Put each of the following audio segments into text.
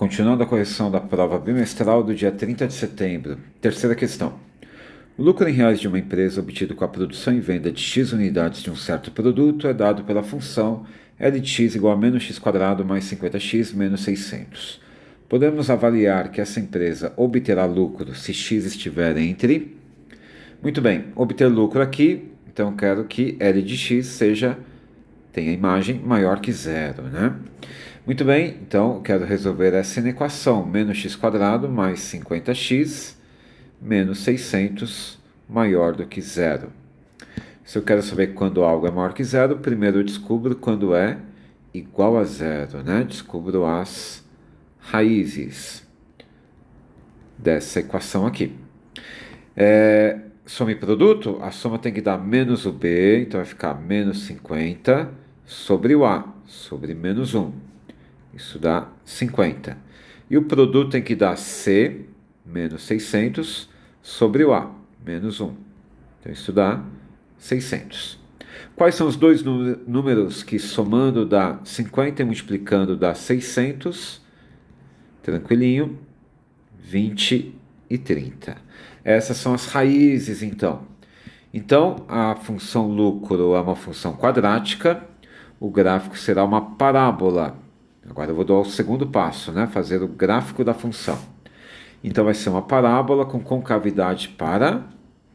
Continuando a correção da prova bimestral do dia 30 de setembro. Terceira questão. O lucro em reais de uma empresa obtido com a produção e venda de x unidades de um certo produto é dado pela função L de x igual a menos x quadrado mais 50x menos 600. Podemos avaliar que essa empresa obterá lucro se x estiver entre... Muito bem, obter lucro aqui, então quero que L de x tenha imagem maior que zero, né? Muito bem, então eu quero resolver essa equação, menos x quadrado mais 50x menos 600 maior do que zero. Se eu quero saber quando algo é maior que zero, primeiro eu descubro quando é igual a zero, né? Descubro as raízes dessa equação aqui. Soma e produto, a soma tem que dar menos o b, então vai ficar menos 50 sobre o a, sobre menos 1. Isso dá 50. E o produto tem que dar C, menos 600, sobre o A, menos 1. Então, isso dá 600. Quais são os dois números que somando dá 50 e multiplicando dá 600? Tranquilinho. 20 e 30. Essas são as raízes, então. Então, a função lucro é uma função quadrática. O gráfico será uma parábola. Agora eu vou dar o segundo passo, né? Fazer o gráfico da função. Então vai ser uma parábola com concavidade para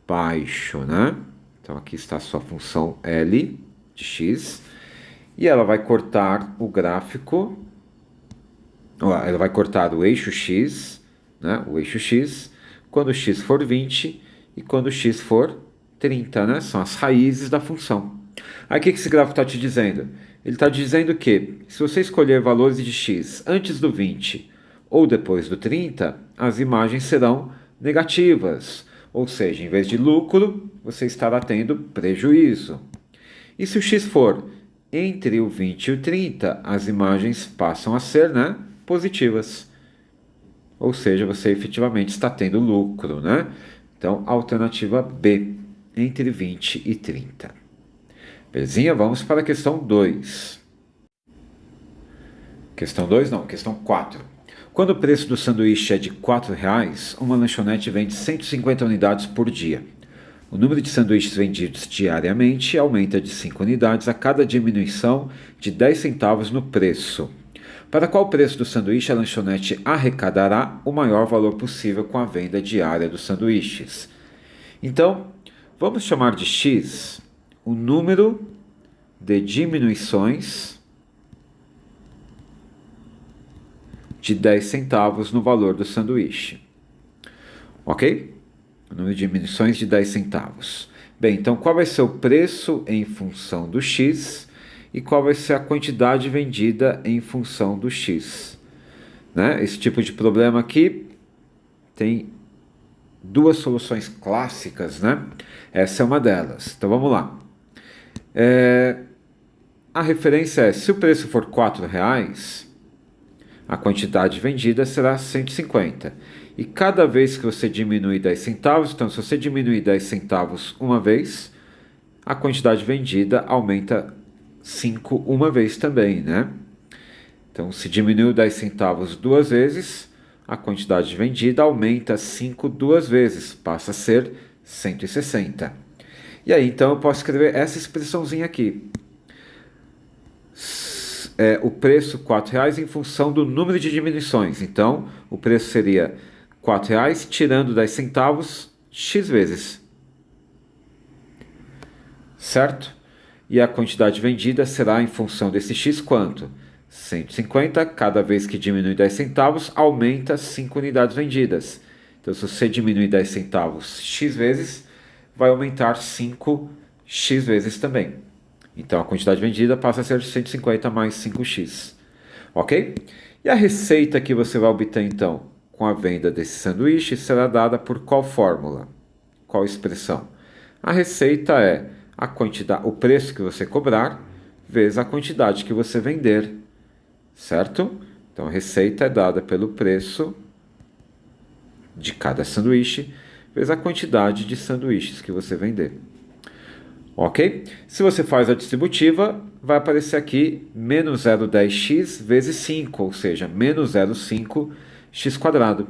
baixo, né? Então aqui está a sua função L de x. E ela vai cortar o gráfico. Ela vai cortar o eixo x, né? O eixo x, quando x for 20 e quando x for 30, né? São as raízes da função. Aí o que esse gráfico está te dizendo? Ele está dizendo que, se você escolher valores de x antes do 20 ou depois do 30, as imagens serão negativas. Ou seja, em vez de lucro, você estará tendo prejuízo. E se o x for entre o 20 e o 30, as imagens passam a ser, né, positivas. Ou seja, você efetivamente está tendo lucro, né? Então, alternativa B, entre 20 e 30. Belezinha? Vamos para a questão 2. Questão 2 não, questão 4. Quando o preço do sanduíche é de R$ 4,00, uma lanchonete vende 150 unidades por dia. O número de sanduíches vendidos diariamente aumenta de 5 unidades a cada diminuição de 10 centavos no preço. Para qual preço do sanduíche a lanchonete arrecadará o maior valor possível com a venda diária dos sanduíches? Então, vamos chamar de x o número de diminuições de 10 centavos no valor do sanduíche. Ok? O número de diminuições de 10 centavos. Bem, então qual vai ser o preço em função do x e qual vai ser a quantidade vendida em função do x? Né? Esse tipo de problema aqui tem duas soluções clássicas, né? Essa é uma delas. Então vamos lá. A referência é, se o preço for R$ 4,00, a quantidade vendida será 150. E cada vez que você diminui 10 centavos, então se você diminuir 10 centavos uma vez, a quantidade vendida aumenta 5 uma vez também, né? Então, se diminuiu 10 centavos duas vezes, a quantidade vendida aumenta 5 duas vezes, passa a ser 160. E aí, então, eu posso escrever essa expressãozinha aqui. O preço R$ 4,00 em função do número de diminuições. Então, o preço seria R$ 4,00 tirando 10 centavos, x vezes. Certo? E a quantidade vendida será em função desse x quanto? 150, cada vez que diminui 10 centavos, aumenta 5 unidades vendidas. Então, se você diminuir 10 centavos x vezes, vai aumentar 5x vezes também. Então, a quantidade vendida passa a ser 150 mais 5x. Ok? E a receita que você vai obter, então, com a venda desse sanduíche será dada por qual fórmula? Qual expressão? A receita é a quantidade, o preço que você cobrar vezes a quantidade que você vender. Certo? Então, a receita é dada pelo preço de cada sanduíche vezes a quantidade de sanduíches que você vender. Ok? Se você faz a distributiva, vai aparecer aqui menos 0,10x vezes 5, ou seja, menos 0,5x quadrado.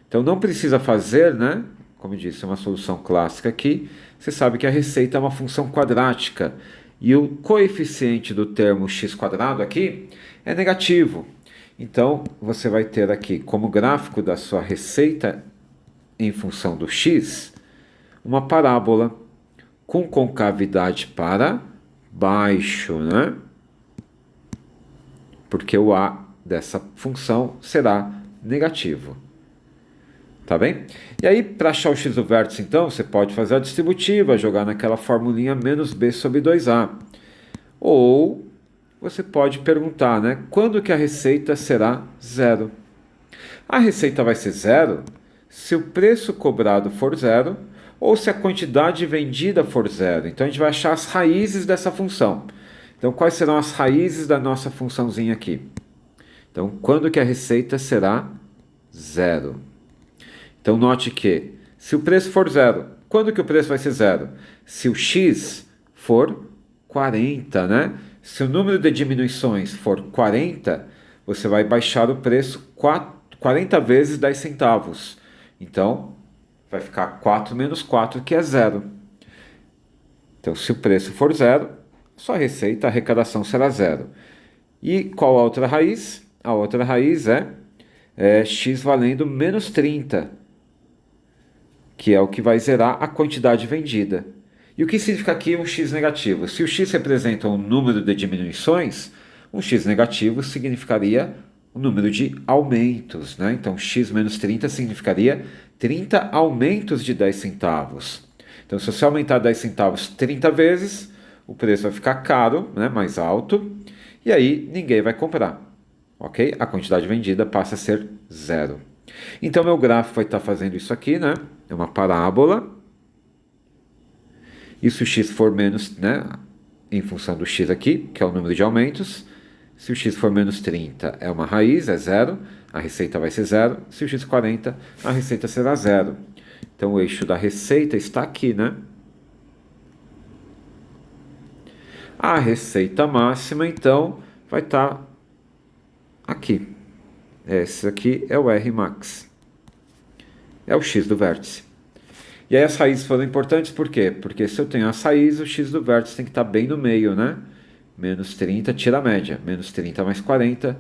Então não precisa fazer, né? Como eu disse, é uma solução clássica aqui. Você sabe que a receita é uma função quadrática. E o coeficiente do termo x quadrado aqui é negativo. Então você vai ter aqui como gráfico da sua receita em função do x, uma parábola com concavidade para baixo, né? Porque o a dessa função será negativo. Tá bem? E aí, para achar o x do vértice, então, você pode fazer a distributiva, jogar naquela formulinha menos b sobre 2a. Ou você pode perguntar, né? Quando que a receita será zero? A receita vai ser zero se o preço cobrado for zero ou se a quantidade vendida for zero. Então, a gente vai achar as raízes dessa função. Então, quais serão as raízes da nossa funçãozinha aqui? Então, quando que a receita será zero? Então, note que se o preço for zero, quando que o preço vai ser zero? Se o x for 40, né? Se o número de diminuições for 40, você vai baixar o preço 40 vezes 10 centavos. Então, vai ficar 4 menos 4, que é zero. Então, se o preço for zero, sua receita, a arrecadação será zero. E qual a outra raiz? A outra raiz é x valendo menos 30, que é o que vai zerar a quantidade vendida. E o que significa aqui um x negativo? Se o x representa um número de diminuições, um x negativo significaria o número de aumentos, né? Então, x menos 30 significaria 30 aumentos de 10 centavos. Então, se você aumentar 10 centavos 30 vezes, o preço vai ficar caro, né? Mais alto, e aí ninguém vai comprar, ok? A quantidade vendida passa a ser zero. Então, meu gráfico vai estar fazendo isso aqui, né? É uma parábola. E se o x for menos, né? Em função do x aqui, que é o número de aumentos. Se o x for menos 30, é uma raiz, é zero. A receita vai ser zero. Se o x for 40, a receita será zero. Então, o eixo da receita está aqui, né? A receita máxima, então, vai estar aqui. Esse aqui é o R max. É o x do vértice. E aí as raízes foram importantes por quê? Porque se eu tenho as raízes, o x do vértice tem que estar bem no meio, né? Menos 30 tira a média. Menos 30 mais 40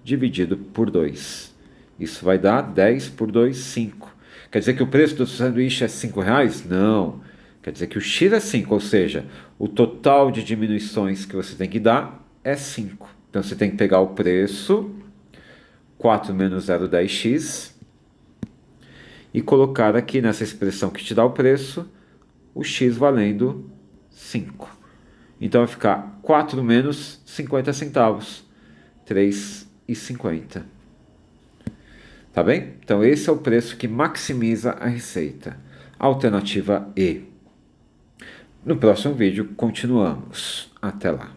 dividido por 2. Isso vai dar 10 por 2, 5. Quer dizer que o preço do sanduíche é R$5? Não. Quer dizer que o x é 5, ou seja, o total de diminuições que você tem que dar é 5. Então você tem que pegar o preço, 4 menos 0,10x, e colocar aqui nessa expressão que te dá o preço, o x valendo 5. Então vai ficar 4 menos 50 centavos, 3,50. Tá bem? Então esse é o preço que maximiza a receita. Alternativa E. No próximo vídeo continuamos. Até lá.